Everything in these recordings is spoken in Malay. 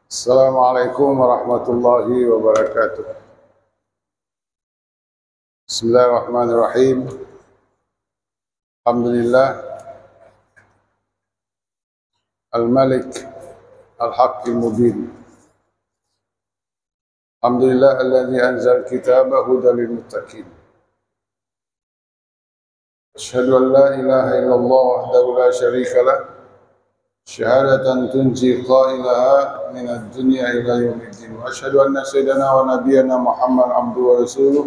Assalamualaikum warahmatullahi wabarakatuh. Bismillahirrahmanirrahim. Alhamdulillah Al-Malik Al-Haqqil Mubin. Alhamdulillah alladzi anzal kitaba hudan lil muttaqin. Asyhadu an la ilaha illallah wahdahu la syarika lah. Syahadatan tunji qailaha minad dunya ila yaumiddin. Wa asyhadu anna sayyidana wa nabiyyana Muhammad abduhu wa rasuluh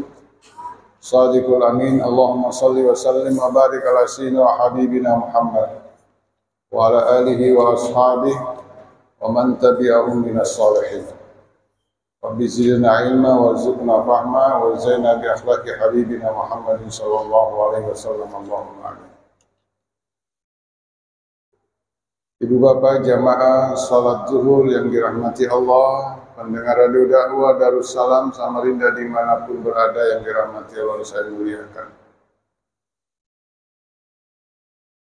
shadiqul amin. Allahumma shalli wa sallim wa barik ala sayyidina wa habibina Muhammad wa ala alihi wa ashabihi wa man tabi'ahum minas shalihin. Rabbi zidna ilma warzuqna fahma wa zaina bi akhlaqi habibina Muhammadin sallallahu alaihi wasallam. Allahumma amin. Ibu bapak jamaah salat zuhur yang dirahmati Allah, pendengar radio dakwah Darussalam Samarinda dimanapun berada yang dirahmati Allah, saya muliakan.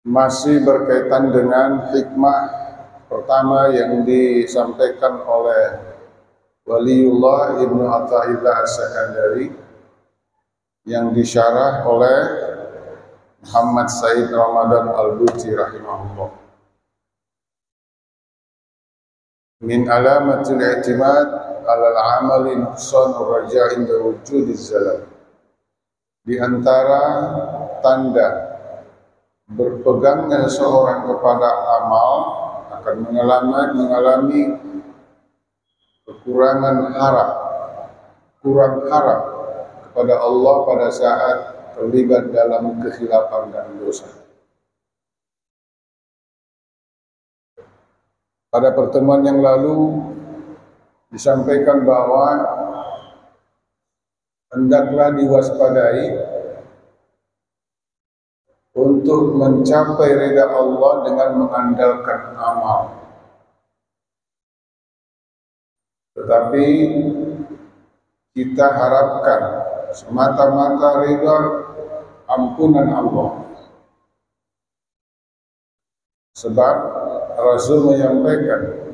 Masih berkaitan dengan hikmah pertama yang disampaikan oleh Waliullah Ibnu Athaillah As-Sakandari yang disyarah oleh Muhammad Said Ramadan Al-Buti rahimahullah. Min alamatil i'timad alal amali nuqsanur raja' inda wujudiz zalal. Di antara tanda berpegangnya seorang kepada amal akan mengalami kekurangan harap, kurang harap kepada Allah pada saat terlibat dalam kekhilafan dan dosa. Pada pertemuan yang lalu disampaikan bahwa hendaklah diwaspadai untuk mencapai ridha Allah dengan mengandalkan amal. Tetapi kita harapkan semata-mata ridha ampunan Allah. Sebab Rasul menyampaikan,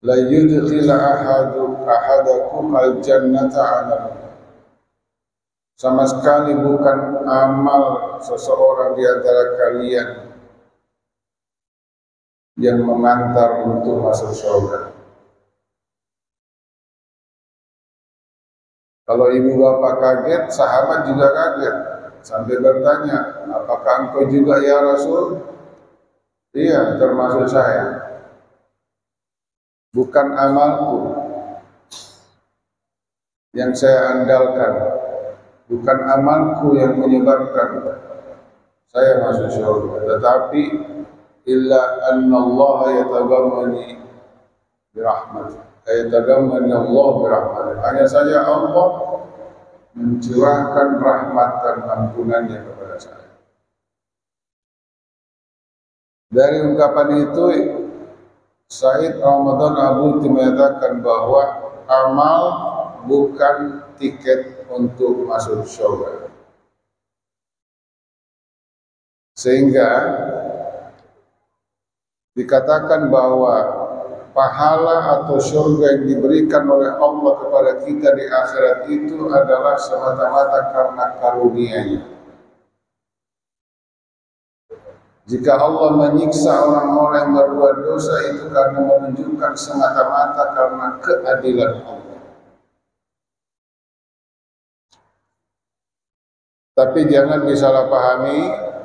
la yudkhil ahadakum al-jannata 'amalan. Sama sekali bukan amal seseorang di antara kalian yang mengantar untuk masuk surga. Kalau ibu bapak kaget, sahabat juga kaget sampai bertanya, apakah engkau juga ya Rasul? Iya, termasuk saya. Bukan amalku yang saya andalkan, bukan amalku yang menyebabkan saya masuk surga, tetapi illa anna Allah yatagammani birahmat. Yatagammani Allah birahmat. Hanya saja Allah mencurahkan rahmat dan ampunannya kepada saya. Dari ungkapan itu, Said Ramadan Al-Buti menyatakan bahwa amal bukan tiket untuk masuk surga. Sehingga dikatakan bahwa pahala atau surga yang diberikan oleh Allah kepada kita di akhirat itu adalah semata-mata karena karunia-Nya. Jika Allah menyiksa orang-orang yang berbuat dosa itu karena menunjukkan semata-mata karena keadilan Allah. Tapi jangan disalahpahami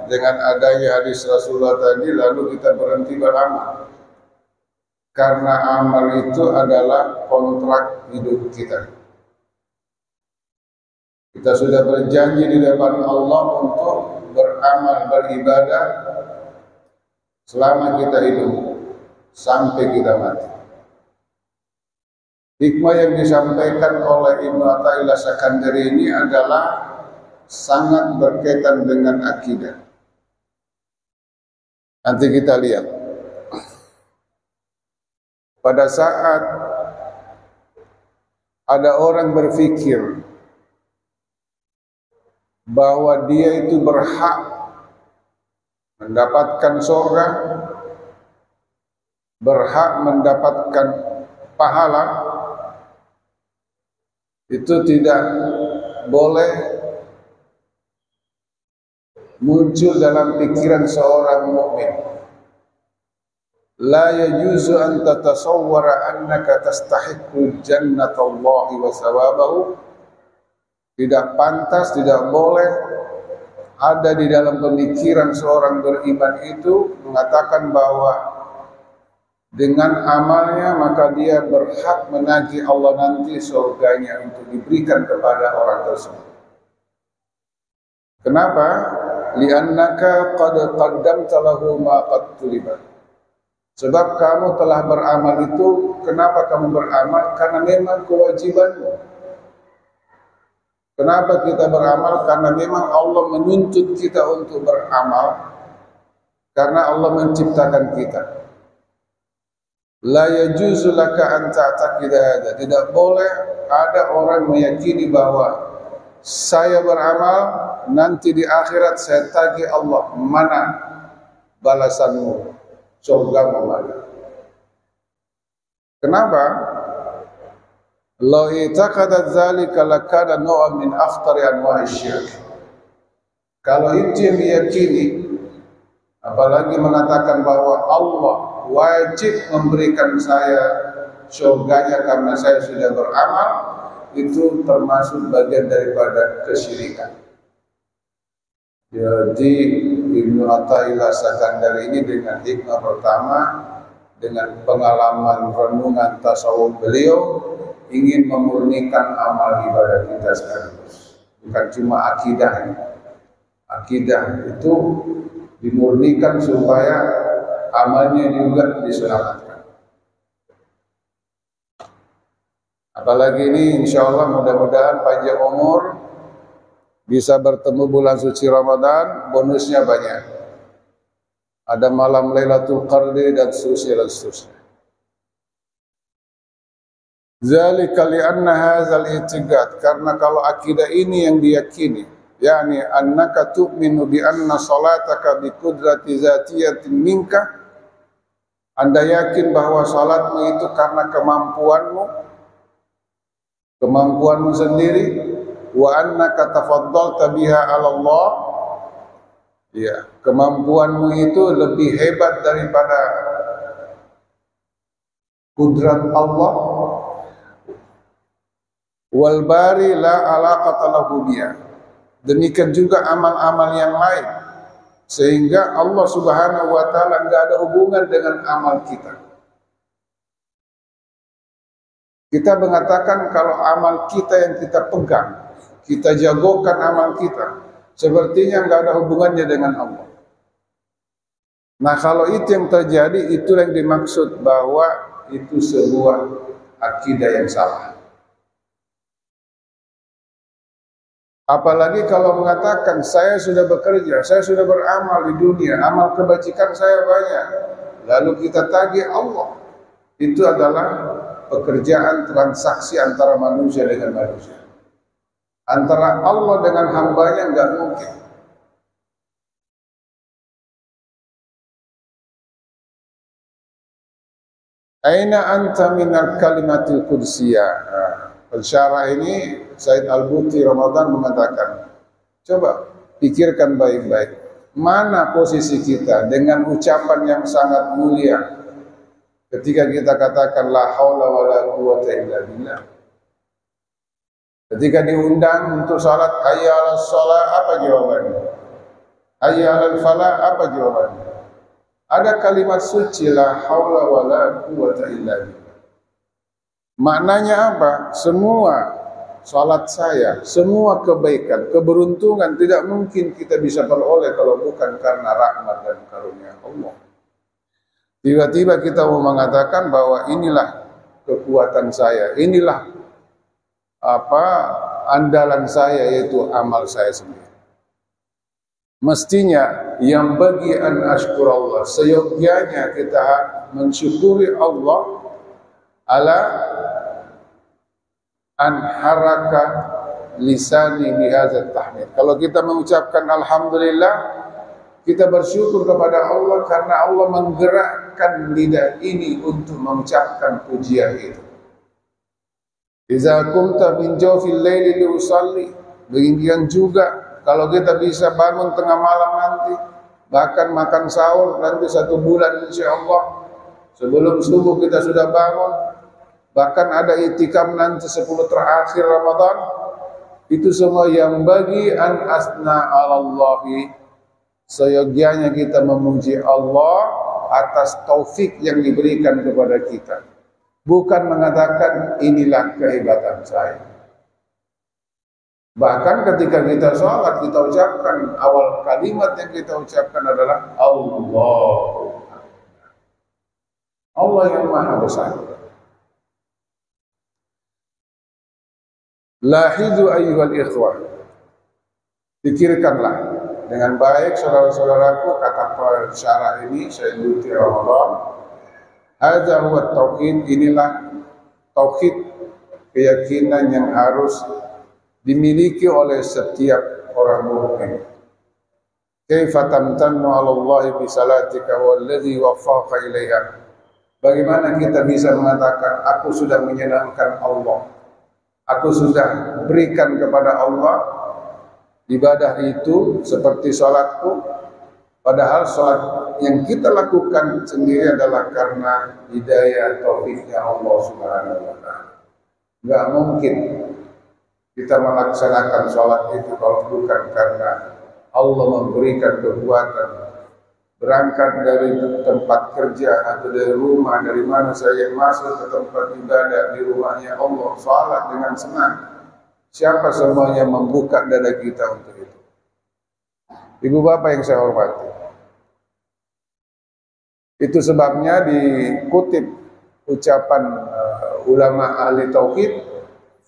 dengan adanya hadis Rasulullah tadi lalu kita berhenti beramal. Karena amal itu adalah kontrak hidup kita. Kita sudah berjanji di depan Allah untuk beramal, beribadah selama kita hidup sampai kita mati. Hikmah yang disampaikan oleh Ibnu Athaillah Sakandari ini adalah sangat berkaitan dengan akidah. Nanti kita lihat. Pada saat ada orang berpikir bahwa dia itu berhak mendapatkan surga, berhak mendapatkan pahala, itu tidak boleh muncul dalam pikiran seorang mukmin. La yajuzu an tatasawwara annaka tastahiqqu jannatallahi wa sawabahu. Tidak pantas, tidak boleh ada di dalam pemikiran seorang beriman itu mengatakan bahwa dengan amalnya maka dia berhak menagih Allah nanti surganya untuk diberikan kepada orang tersebut. Kenapa? Li'annaka qad qaddamta lahu ma qad tuliba. Sebab kamu telah beramal itu. Kenapa kamu beramal? Karena memang kewajibanmu. Kenapa kita beramal? Karena memang Allah menuntut kita untuk beramal. Karena Allah menciptakan kita. La yajuzu laka an ta'taqida hadza. Tidak boleh ada orang meyakini bahwa saya beramal, nanti di akhirat saya tagih Allah, mana balasanmu, surgamu mana. Kenapa? Law i'taqadat dzalika lakana naw'an min akhtari anwa'i syirik. Kalau itu yang diyakini, apalagi mengatakan bahwa Allah wajib memberikan saya surganya karena saya sudah beramal, itu termasuk bagian daripada kesyirikan. Jadi Ibnu Athaillah Sakandari ini dengan hikmah pertama, dengan pengalaman renungan tasawuf beliau, ingin memurnikan amal ibadah kita sekaligus. Bukan cuma akidah. Akidah itu dimurnikan supaya amalnya juga diselamatkan. Apalagi ini insya Allah mudah-mudahan panjang umur, bisa bertemu bulan suci Ramadan, bonusnya banyak. Ada malam Lailatul Qadri dan seterusnya. Zalika li'anna hadzal i'tiqad, karena kalau akidah ini yang diyakini, yakni annaka tu'minu bi anna salataka bi qudrati zatiyatin minka, Anda yakin bahwa salatmu itu karena kemampuanmu sendiri, wa annaka tafaddalta biha 'ala Allah. Ya, kemampuanmu itu lebih hebat daripada kudrat Allah. Wal bari la alaqata lahu biha. Demikian juga amal-amal yang lain, sehingga Allah Subhanahu wa taala enggak ada hubungan dengan amal kita. Kita mengatakan kalau amal kita yang kita pegang, kita jagokan amal kita, sepertinya enggak ada hubungannya dengan Allah. Nah, kalau itu yang terjadi, itu yang dimaksud bahwa itu sebuah akidah yang salah. Apalagi kalau mengatakan saya sudah bekerja, saya sudah beramal di dunia, amal kebajikan saya banyak, lalu kita tagih Allah. Itu adalah pekerjaan transaksi antara manusia dengan manusia. Antara Allah dengan hambanya enggak mungkin. Aina anta minal kalimatil qudsiyah. Pensyarah ini Said Al-Buti Ramadan mengatakan, coba pikirkan baik-baik, mana posisi kita dengan ucapan yang sangat mulia ketika kita katakan la haula wala quwwata illa billah. Ketika diundang untuk salat, hayya 'alas shalah, apa jawabannya? Hayya 'alal falah, apa jawabannya? Ada kalimat suci la haula wala quwwata illa billah. Maknanya apa? Semua salat saya, semua kebaikan, keberuntungan tidak mungkin kita bisa peroleh kalau bukan karena rahmat dan karunia Allah. Tiba-tiba kita mau mengatakan bahwa inilah kekuatan saya, inilah andalan saya, yaitu amal saya sendiri. Mestinya yang bagi an ashkurallah, seyogyanya kita mensyukuri Allah ala an haraka lisani bihadzat tahmid. Kalau kita mengucapkan alhamdulillah, Kita bersyukur kepada Allah karena Allah menggerakkan lidah ini untuk mengucapkan pujian itu. Iza kumta min jawfil laili liusalli. Demikian juga kalau kita bisa bangun tengah malam nanti, bahkan makan sahur nanti 1 bulan insyaallah. Sebelum subuh kita sudah bangun. Bahkan ada itikaf nanti 10 terakhir Ramadan. Itu semua yang bagi an asna 'alallahi. Seyogianya kita memuji Allah atas taufik yang diberikan kepada kita. Bukan mengatakan inilah kehebatan saya. Bahkan ketika kita sholat, kita ucapkan, awal kalimat yang kita ucapkan adalah Allah. Allah yang maha besar. Lahidu ayyuhal ikhwah. Pikirkanlah dengan baik saudara-saudaraku, kata pensyarah ini Syaikhul Ramadan. Hadza huwa tauhid, inilah tauhid, keyakinan yang harus dimiliki oleh setiap orang mukmin. Kaifa tamtannu 'ala Allah bi salatika wallazi waffaqaka ilaiha. Bagaimana kita bisa mengatakan aku sudah menyenangkan Allah, aku sudah berikan kepada Allah ibadah itu seperti sholatku, padahal sholat yang kita lakukan sendiri adalah karena hidayah taufiknya Allah Subhanahu wa Ta'ala. Enggak mungkin kita melaksanakan sholat itu kalau bukan karena Allah memberikan kekuatan. Berangkat dari tempat kerja atau dari rumah, dari mana saya masuk ke tempat ibadah di rumahnya Allah, sholat dengan senang. Siapa semuanya membuka dada kita untuk itu? Ibu bapak yang saya hormati. Itu sebabnya dikutip ucapan ulama ahli tauhid,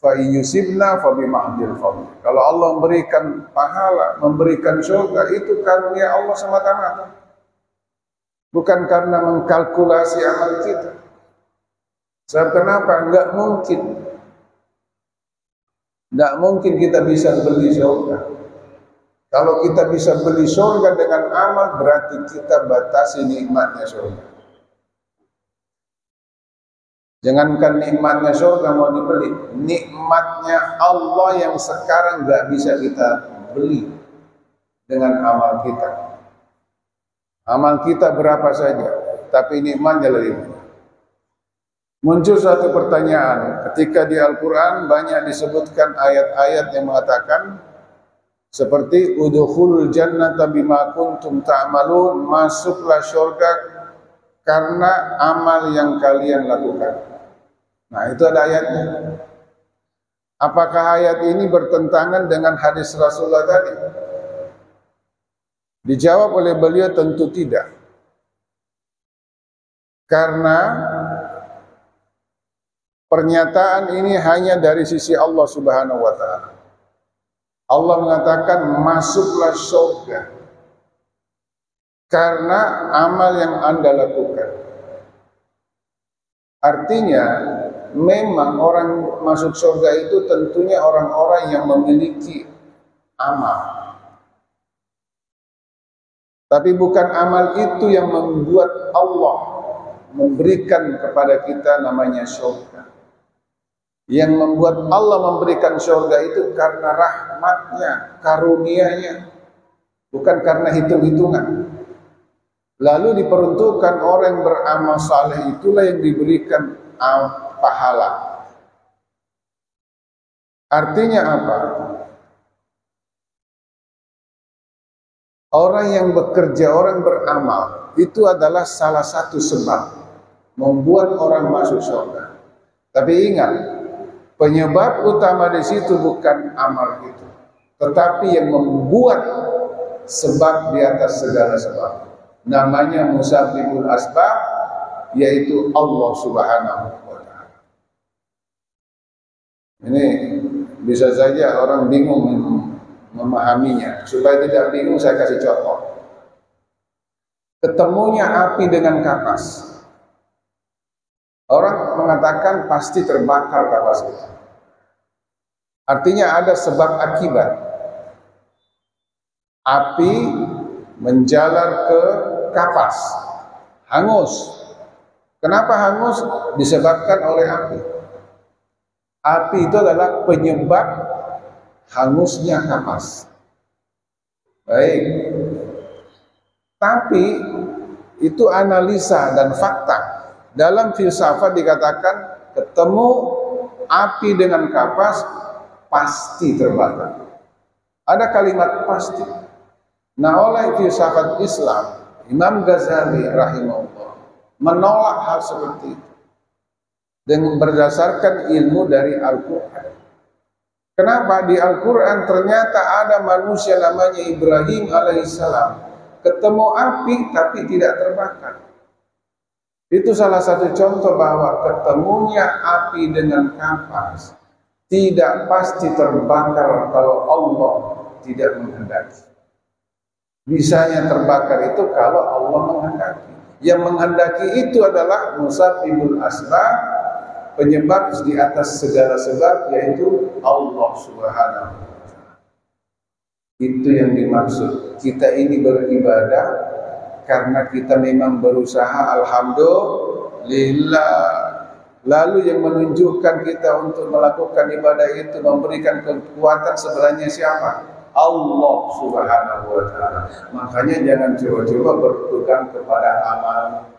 fa yusibna fa bima'dil fadl. Kalau Allah memberikan pahala, memberikan surga, itu karunia Allah semata-mata. Bukan karena mengkalkulasi amal kita. Sebab kenapa? Enggak mungkin. Tidak mungkin kita bisa beli surga. Kalau kita bisa beli surga dengan amal, berarti kita batasi nikmatnya surga. Jangankan nikmatnya surga mau dibeli, nikmatnya Allah yang sekarang nggak bisa kita beli dengan amal kita. Amal kita berapa saja, tapi nikmatnya lebih banyak. Muncul suatu pertanyaan, ketika di Al-Quran banyak disebutkan ayat-ayat yang mengatakan seperti udkhulul jannata bima kuntum ta'malun, masuklah surga karena amal yang kalian lakukan. Nah, itu ada ayatnya. Apakah ayat ini bertentangan dengan hadis Rasulullah tadi? Dijawab oleh beliau tentu tidak. Karena pernyataan ini hanya dari sisi Allah Subhanahu wa Ta'ala. Allah mengatakan masuklah surga karena amal yang Anda lakukan. Artinya memang orang masuk surga itu tentunya orang-orang yang memiliki amal. Tapi bukan amal itu yang membuat Allah memberikan kepada kita namanya surga. Yang membuat Allah memberikan surga itu karena rahmatnya, karunia-Nya, bukan karena hitung-hitungan. Lalu diperuntukkan orang yang beramal saleh, itulah yang diberikan pahala. Artinya apa? Orang yang bekerja, orang beramal, itu adalah salah satu sebab membuat orang masuk surga. Tapi ingat, penyebab utama di situ bukan amal itu, tetapi yang membuat sebab di atas segala sebab. Namanya musabbibul asbab, yaitu Allah Subhanahu wa Ta'ala. Ini bisa saja orang bingung memahaminya. Supaya tidak bingung, saya kasih contoh. Ketemunya api dengan kapas. Orang mengatakan pasti terbakar kapas itu. Artinya ada sebab akibat. Api menjalar ke kapas, hangus. Kenapa hangus? Disebabkan oleh api. Api itu adalah penyebab hangusnya kapas. Baik. Tapi itu analisa dan fakta. Dalam filsafat dikatakan ketemu api dengan kapas pasti terbakar. Ada kalimat pasti. Nah, oleh filsafat Islam, Imam Ghazali rahimahullah menolak hal seperti itu dengan berdasarkan ilmu dari Al-Quran. Kenapa? Di Al-Quran ternyata ada manusia namanya Ibrahim alaihissalam ketemu api tapi tidak terbakar. Itu salah satu contoh bahwa ketemunya api dengan kapas tidak pasti terbakar kalau Allah tidak menghendaki. Bisanya terbakar itu kalau Allah menghendaki. Yang menghendaki itu adalah musabbibul asbab, penyebab di atas segala sebab, yaitu Allah Subhanahu wa Ta'ala. Itu yang dimaksud. Kita ini beribadah karena kita memang berusaha, alhamdulillah. Lalu yang menunjukkan kita untuk melakukan ibadah itu, memberikan kekuatan sebenarnya siapa? Allah Subhanahu wa Ta'ala. Makanya jangan coba-coba berpegang kepada amal.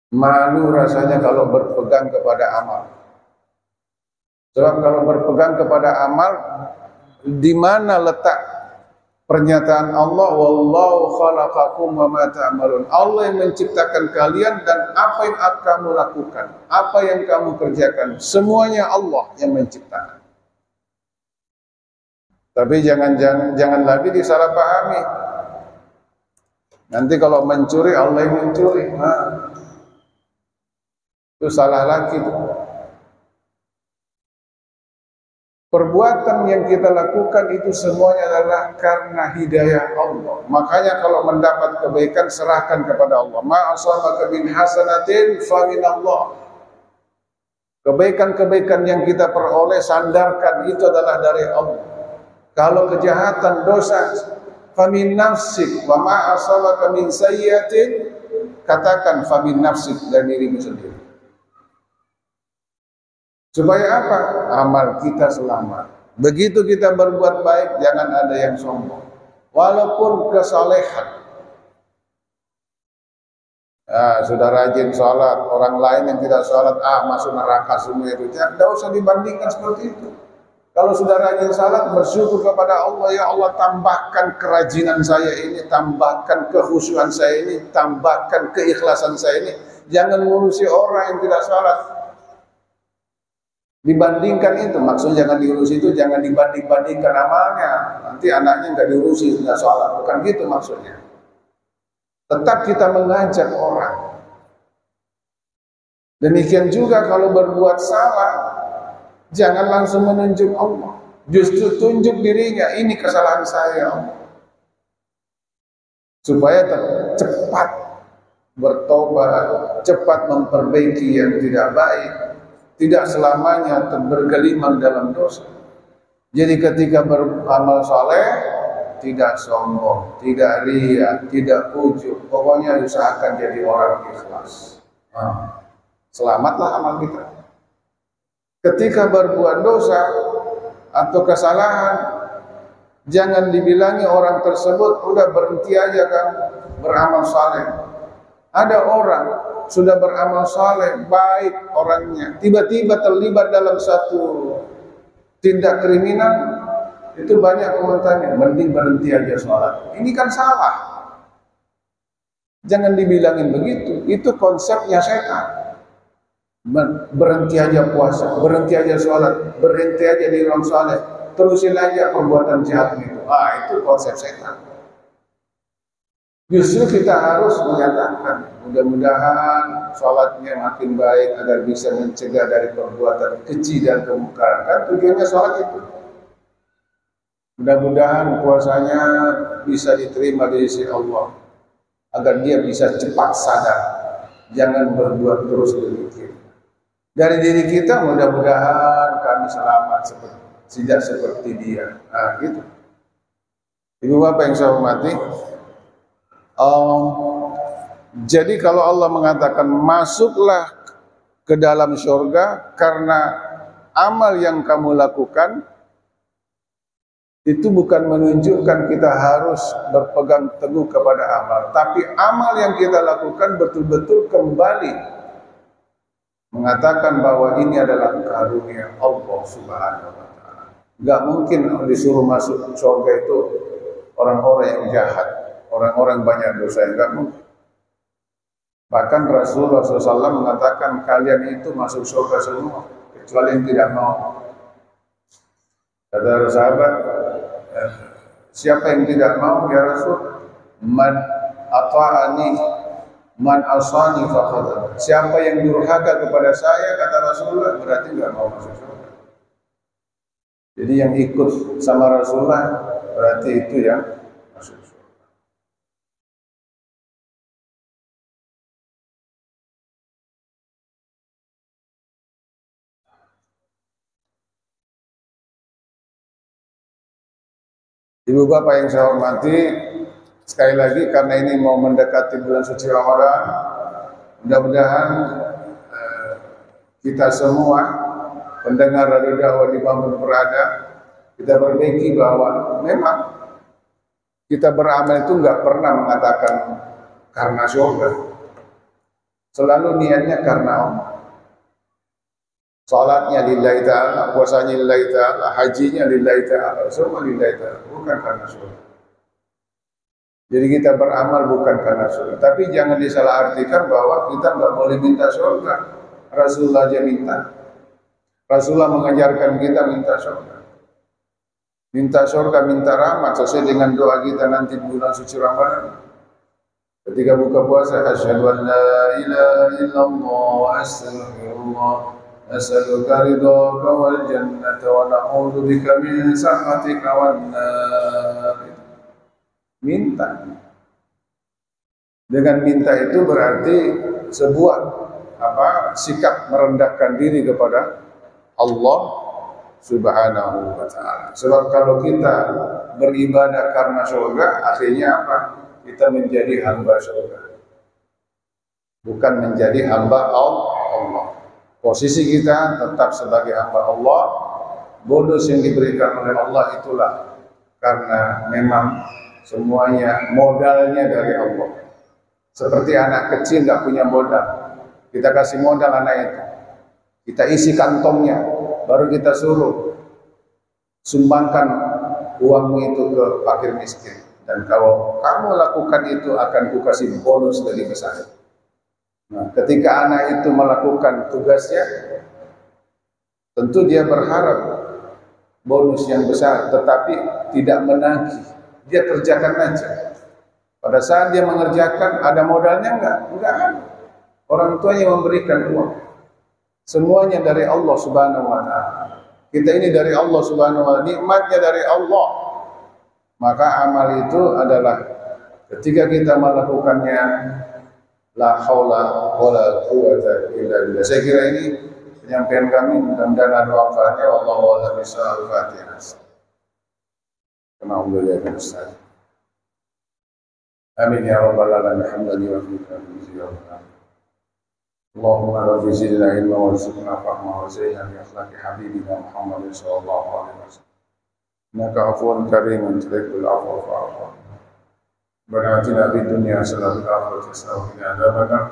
Malu rasanya kalau berpegang kepada amal. Sebab kalau berpegang kepada amal, di mana letak pernyataan Allah, wallahu khalaqakum wa ma ta'malun. Allah yang menciptakan kalian dan apa yang kamu lakukan, apa yang kamu kerjakan, semuanya Allah yang menciptakan. Tapi jangan lagi disalahpahami. Nanti kalau mencuri, Allah yang mencuri. Nah, itu salah lagi itu. Perbuatan yang kita lakukan itu semuanya adalah karena hidayah Allah. Makanya kalau mendapat kebaikan, serahkan kepada Allah. Ma asabaka min hasanatin fa min Allah. Kebaikan-kebaikan yang kita peroleh, sandarkan itu adalah dari Allah. Kalau kejahatan, dosa, fa min nafsik. Wa ma asabaka min sayyi'atin, katakan fa min nafsik, dari dirimu sendiri. Supaya apa? Amal kita selamat. Begitu kita berbuat baik, jangan ada yang sombong. Walaupun kesalehan. Sudah rajin sholat, orang lain yang tidak sholat, masuk neraka semua itu. Tidak usah dibandingkan seperti itu. Kalau sudah rajin sholat, bersyukur kepada Allah, ya Allah tambahkan kerajinan saya ini, tambahkan kekhusyuan saya ini, tambahkan keikhlasan saya ini. Jangan ngurusi orang yang tidak sholat. Dibandingkan itu, maksudnya jangan diurusi itu, jangan dibanding-bandingkan amalnya. Nanti anaknya nggak diurusi, nggak sholat. Bukan gitu maksudnya. Tetap kita mengajak orang. Demikian juga kalau berbuat salah, jangan langsung menunjuk Allah. Justru tunjuk dirinya, ini kesalahan saya, Allah. Supaya cepat bertobat, cepat memperbaiki yang tidak baik. Tidak selamanya bergelimang dalam dosa. Jadi ketika beramal saleh, tidak sombong, tidak riya, tidak ujub. Pokoknya usahakan jadi orang ikhlas. Selamatlah amal kita. Ketika berbuat dosa atau kesalahan, jangan dibilangi orang tersebut, udah berhenti aja kan beramal saleh. Ada orang sudah beramal saleh, baik orangnya, tiba-tiba terlibat dalam satu tindak kriminal, itu banyak komentarnya, mending berhenti aja sholat. Ini kan salah. Jangan dibilangin begitu, itu konsepnya setan. Berhenti aja puasa, berhenti aja sholat, berhenti aja di ruang saleh, terusin aja perbuatan jahat itu. Itu konsep setan. Justru kita harus menyatakan, mudah-mudahan sholatnya makin baik agar bisa mencegah dari perbuatan keji dan kemungkaran. Kan tujuannya sholat itu. Mudah-mudahan puasanya bisa diterima di sisi Allah, agar dia bisa cepat sadar, jangan berbuat terus demikian. Dari diri kita, mudah-mudahan kami selamat tidak seperti dia. Gitu. Ibu bapak yang saya hormati, jadi kalau Allah mengatakan masuklah ke dalam surga karena amal yang kamu lakukan, itu bukan menunjukkan kita harus berpegang teguh kepada amal, tapi amal yang kita lakukan betul-betul kembali mengatakan bahwa ini adalah karunia Allah Subhanahu wa taala. Enggak mungkin disuruh masuk surga itu orang-orang yang jahat, orang-orang banyak dosa, enggak mungkin. Bahkan Rasulullah SAW mengatakan kalian itu masuk surga semua kecuali yang tidak mau. Kata sahabat, siapa yang tidak mau ya Rasul? Man ata'ani man asani faqad. Siapa yang durhaka kepada saya, kata Rasulullah, berarti enggak mau masuk surga. Jadi yang ikut sama Rasulullah berarti itu yang masuk surga. Ibu bapak yang saya hormati, sekali lagi karena ini mau mendekati bulan suci Ramadan, mudah-mudahan kita semua pendengar radio dakwah dimanapun berada, kita berpikir bahwa memang kita beramal itu enggak pernah mengatakan karena surga, selalu niatnya karena Allah. Salatnya lillahi ta'ala, puasanya lillahi ta'ala, hajinya lillahi ta'ala, semua lillahi ta'ala, bukan karena surga. Jadi kita beramal bukan karena surga. Tapi jangan disalahartikan bahwa kita enggak boleh minta surga. Rasulullah aja minta. Rasulullah mengajarkan kita minta surga. Minta surga, minta rahmat sesuai dengan doa kita nanti bulan suci Ramadan. Ketika buka puasa, asyhadu an la ilaha illallah wa astaghfirullah. As'aluka ridhaka wal jannata wa na'udzu bika min sakhatika wan nar. Minta. Dengan minta itu berarti sebuah sikap merendahkan diri kepada Allah Subhanahu wa taala. Sebab kalau kita beribadah karena surga, akhirnya apa? Kita menjadi hamba surga. Bukan menjadi hamba Allah. Posisi kita tetap sebagai hamba Allah. Bonus yang diberikan oleh Allah itulah karena memang semuanya modalnya dari Allah. Seperti anak kecil nggak punya modal, kita kasih modal anak itu, kita isi kantongnya, baru kita suruh sumbangkan uangmu itu ke fakir miskin. Dan kalau kamu lakukan itu akan kukasih bonus dari besar. Nah, ketika anak itu melakukan tugasnya, tentu dia berharap bonus yang besar, tetapi tidak menagih. Dia kerjakan aja. Pada saat dia mengerjakan, ada modalnya enggak? Enggak ada. Orang tuanya memberikan uang. Semuanya dari Allah Subhanahu wa taala. Kita ini dari Allah Subhanahu wa taala, nikmatnya dari Allah. Maka amal itu adalah ketika kita melakukannya, la haula wala quwwata illa billah. Saya kira ini penyampaian kami, mudah-mudahan ada manfaatnya. Wallahu a'lam bishawab. Al-Fatihah. Alhamdulillah. Amin ya rabbal alamin. Alhamdulillah wa fiika. Allahumma rabbi zidna ilma warzuqna fahma wa zayyinna bi akhlaqi habibina Muhammadin sallallahu alaihi wasallam. Innaka afuwwun karimun tuhibbul afwa fa'fu anna. Rabbana atina fid dunya hasanatan wa fil akhirati hasanatan wa qina adzabannar.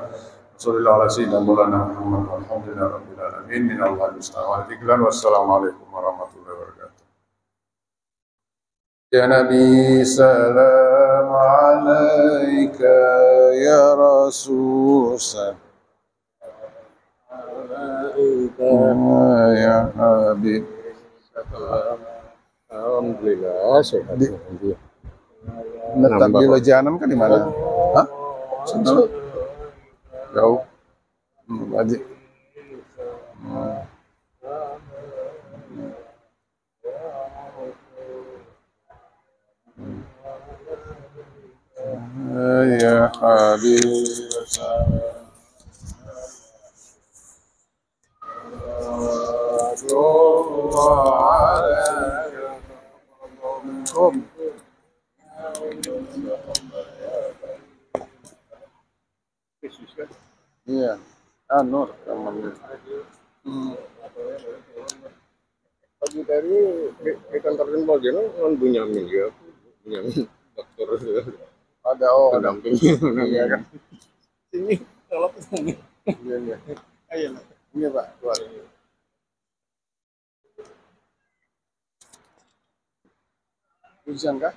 Sallallahu alaihi wasallam Maulana Muhammad walhamdulillahi rabbil alamin. Minallah musta'an. Wassalamualaikum warahmatullahi wabarakatuh. Ya Nabi salam alaika ya Rasul ya Habib. Alhamdulillah sehat. Letak di Wejangan kan di mana? Hah? Jauh. Aji. Ya Habib. Yesus kan. Iya. Nur namanya. Pagi tadi di kantor Tempo Jeno kan Bunyamin ya. Bunyamin dokter Ada ada. pendamping. Iya kan? Sini kalau kesini. Iya iya. Ayo. Iya Pak. Keluar. Ujian kah?